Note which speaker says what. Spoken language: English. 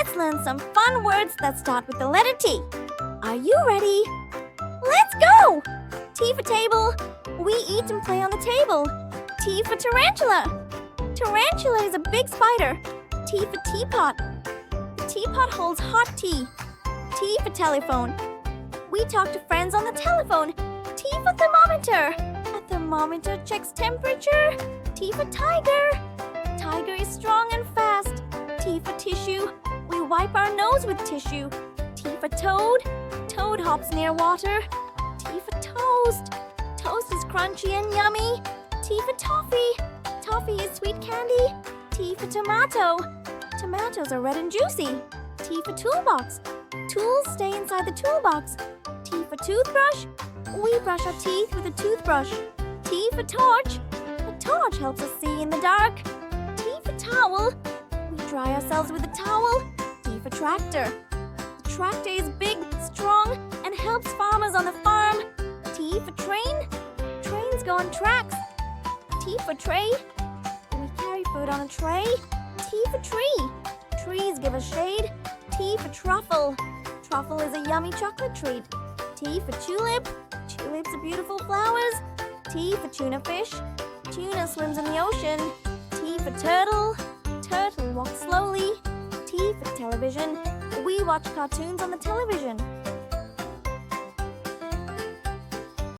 Speaker 1: Let's learn some fun words that start with the letter T. Are you ready? Let's go! T for table. We eat and play on the table. T for tarantula. Tarantula is a big spider. T for teapot. The teapot holds hot tea. T for telephone. We talk to friends on the telephone. T for thermometer. A thermometer checks temperature. T for tiger. Tiger is strong and fast. T for tissue. We wipe our nose with tissue. T for toad. Toad hops near water. T for toast. Toast is crunchy and yummy. T for toffee. Toffee is sweet candy. T for tomato. Tomatoes are red and juicy. T for toolbox. Tools stay inside the toolbox. T for toothbrush. We brush our teeth with a toothbrush. T for torch. A torch helps us see in the dark. T for towel. We dry ourselves with a towel. T for tractor. The tractor is big, strong, and helps farmers on the farm. T for train. Trains go on tracks. T for tray. We carry food on a tray. T for tree. Trees give us shade. T for truffle. Truffle is a yummy chocolate treat. T for tulip. Tulips are beautiful flowers. T for tuna fish. Tuna swims in the ocean. T for turtle. Turtle walks slowly. T for television. We watch cartoons on the television.